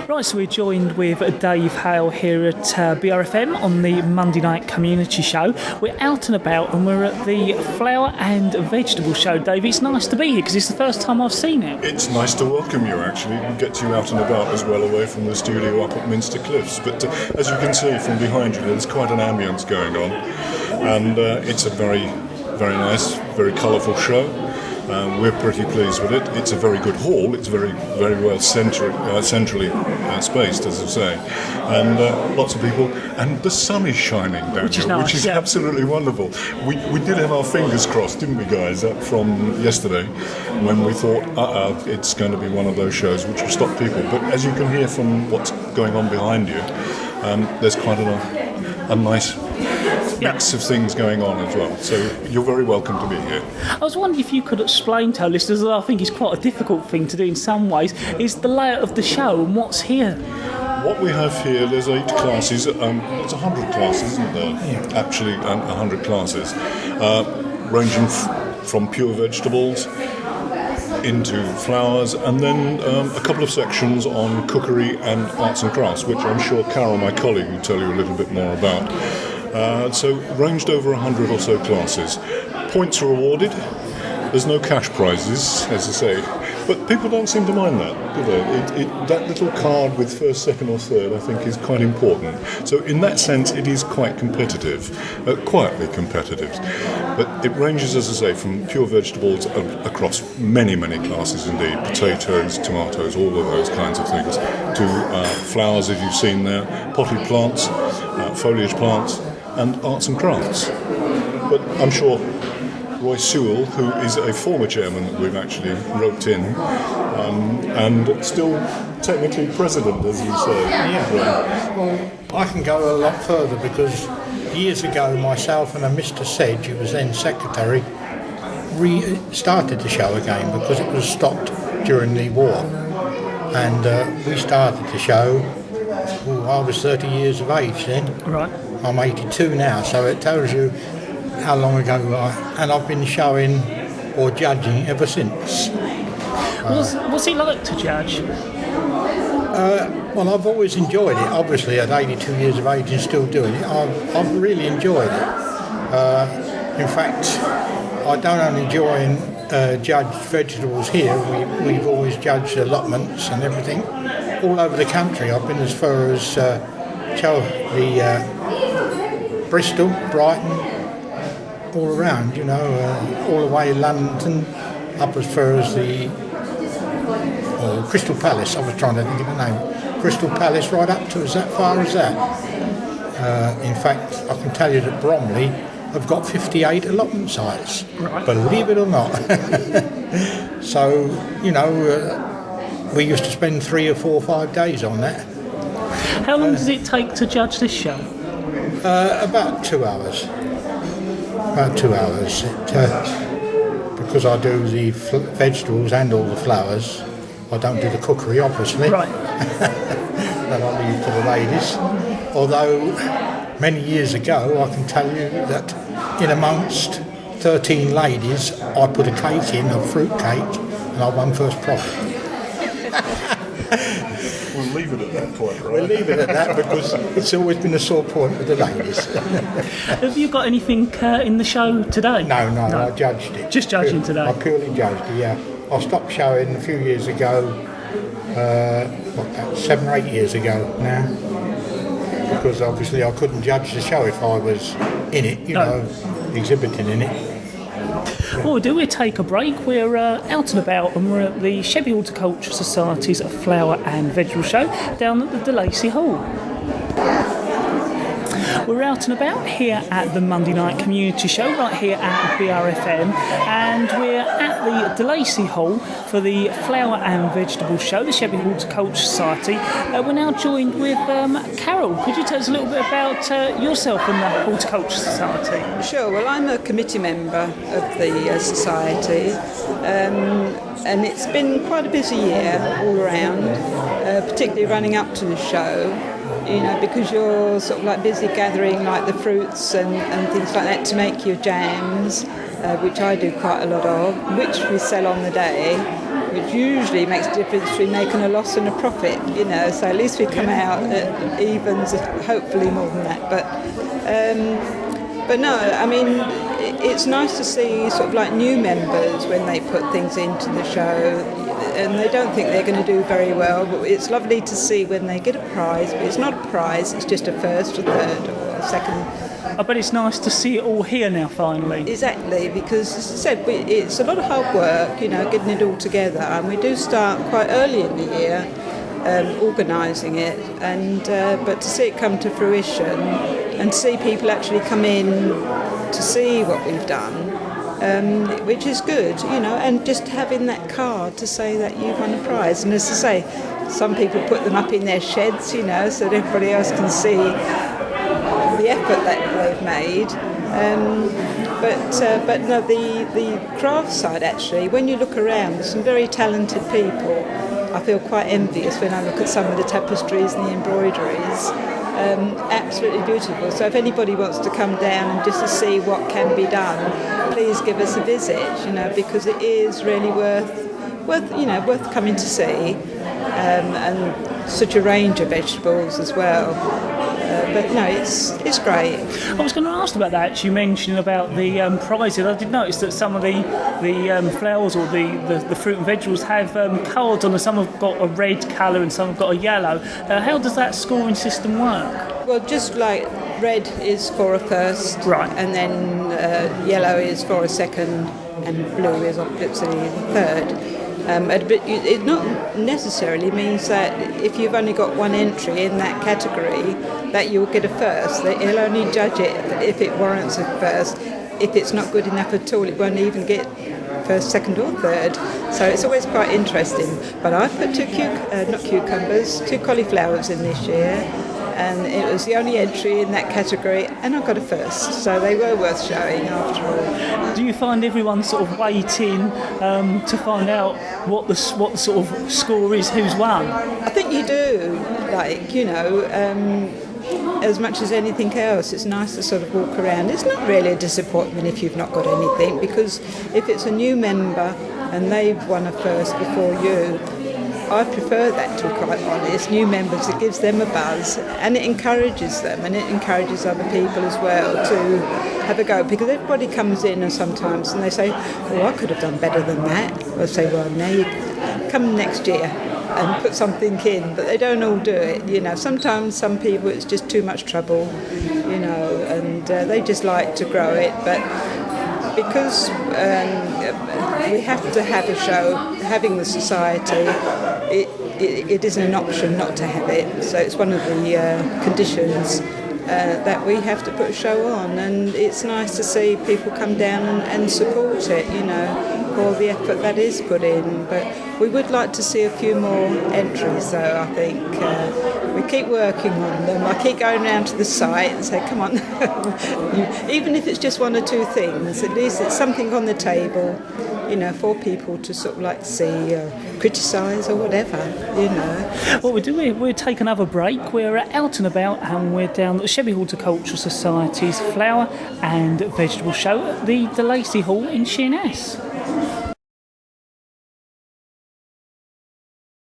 Right, so we're joined with Dave Hale here at BRFM on the Monday night community show. We're out and about and we're at the flower and vegetable show. Dave, it's nice to be here because it's the first time I've seen it. It's nice to welcome you, actually, and get you out and about as well, away from the studio up at Minster Cliffs. But as you can see from behind you, there's quite an ambience going on, and it's a very, very nice, very colourful show. We're pretty pleased with it. It's a very good hall. It's very, very well centrally spaced, as I say, and lots of people. And the sun is shining down which is here, nice, which is yeah. absolutely wonderful. We did have our fingers crossed, didn't we, guys, up from yesterday, when we thought, it's going to be one of those shows which will stop people. But as you can hear from what's going on behind you, there's quite a nice mix of things going on as well. So you're very welcome to be here. I was wondering if you could explain to our listeners, that I think is quite a difficult thing to do in some ways, is the layout of the show and what's here. What we have here, there's 8 classes. It's 100 classes, isn't there? Yeah. Actually, 100 classes, ranging from pure vegetables into flowers, and then a couple of sections on cookery and arts and crafts, which I'm sure Carol, my colleague, will tell you a little bit more about. So ranged over 100 or so classes. Points are awarded. There's no cash prizes, as I say, but people don't seem to mind that, do they? That little card with first, second or third, I think, is quite important. So in that sense, it is quite competitive, quietly competitive. But it ranges, as I say, from pure vegetables across many, many classes indeed, potatoes, tomatoes, all of those kinds of things, to flowers, as you've seen there, potted plants, foliage plants, and arts and crafts. But I'm sure Roy Sewell, who is a former chairman that we've actually roped in, and still technically president, as you say. Yeah. Well, I can go a lot further because years ago myself and a Mr. Sedge, who was then secretary, restarted the show again because it was stopped during the war. And we started the show, I was 30 years of age then. Right. I'm 82 now, so it tells you how long ago and I've been showing or judging ever since. What's it like to judge? Well, I've always enjoyed it, obviously at 82 years of age and still doing it. I've really enjoyed it. In fact, I don't only judge vegetables here, we've always judged allotments and everything all over the country. I've been as far as Bristol, Brighton, all around, all the way London, up as far as the Crystal Palace. I was trying to think of the name. Crystal Palace, right up to as far as that. In fact, I can tell you that Bromley have got 58 allotment sites, right. Believe it or not. So, we used to spend 3 or 4 or 5 days on that. How long does it take to judge this show? About 2 hours. About 2 hours. Because I do the vegetables and all the flowers, I don't do the cookery, obviously. Right. That I leave to the ladies. Although, many years ago, I can tell you that in amongst 13 ladies, I put a cake in, a fruit cake, and I won first prize. We'll leave it at that point, right? We'll leave it at that because it's always been a sore point with the ladies. Have you got anything in the show today? No, I judged it. Just judging today? I purely judged it, yeah. I stopped showing a few years ago, about 7 or 8 years ago now, because obviously I couldn't judge the show if I was in it, exhibiting in it. What we'll do, we'll take a break. We're out and about and we're at the Sheppey Horticultural Society's Flower and Vegetable Show down at the De Lacy Hall. We're out and about here at the Monday Night Community Show, right here at BRFM, and we're at the De Lacy Hall for the Flower and Vegetable Show, the Sheppey Horticultural Society. We're now joined with Carol. Could you tell us a little bit about yourself and the Horticultural Society? Sure, well, I'm a committee member of the society, and it's been quite a busy year all around, particularly running up to the show. Because you're sort of like busy gathering like the fruits and things like that to make your jams, which I do quite a lot of, which we sell on the day. which usually makes a difference between making a loss and a profit, so at least we come out at evens, hopefully more than that. But no, I mean, it's nice to see sort of like new members when they put things into the show and they don't think they're going to do very well, but it's lovely to see when they get a prize, but it's not a prize, it's just a first or third or a second. I bet it's nice to see it all here now, finally. Exactly, because as I said, it's a lot of hard work, getting it all together, and we do start quite early in the year, organising it, and but to see it come to fruition and to see people actually come in to see what we've done, which is good, and just having that card to say that you've won a prize. And as I say, some people put them up in their sheds, so that everybody else can see the effort that they've made. But no, the craft side actually, when you look around, there's some very talented people. I feel quite envious when I look at some of the tapestries and the embroideries. Absolutely beautiful. So if anybody wants to come down and just to see what can be done, please give us a visit, because it is really worth coming to see, and such a range of vegetables as well. But no, it's great. I was going to ask about that. You mentioned about the prizes. I did notice that some of the flowers or the fruit and vegetables have cards on them. Some have got a red colour and some have got a yellow. How does that scoring system work? Well, just like red is for a first, right, and then yellow is for a second, and blue is obviously the third. But it not necessarily means that if you've only got one entry in that category that you'll get a first. He'll only judge it if it warrants a first. If it's not good enough at all, it won't even get first, second or third. So it's always quite interesting. But I put two cauliflowers in this year, and it was the only entry in that category, and I got a first. So they were worth showing after all. Do you find everyone sort of waiting to find out what the sort of score is, who's won? I think you do. As much as anything else, it's nice to sort of walk around. It's not really a disappointment if you've not got anything, because if it's a new member and they've won a first before you, I prefer that, to be quite honest. New members, it gives them a buzz and it encourages them, and it encourages other people as well to have a go, because everybody comes in and sometimes and they say, oh, I could have done better than that. I'll say, well, now you come next year and put something in, but they don't all do it. Sometimes some people it's just too much trouble, and they just like to grow it, but because we have to have a show, having the society, it isn't an option not to have it. So it's one of the conditions that we have to put a show on, and it's nice to see people come down and support it, for all the effort that is put in. But we would like to see a few more entries, though. I think we keep working on them. I keep going around to the site and say, come on, even if it's just one or two things, at least it's something on the table, for people to sort of like see or criticise or whatever, What we do, we'll take another break. We're out and about, and we're down at the Sheppey Horticultural Society's Flower and Vegetable Show at the De Lacy Hall in Sheerness.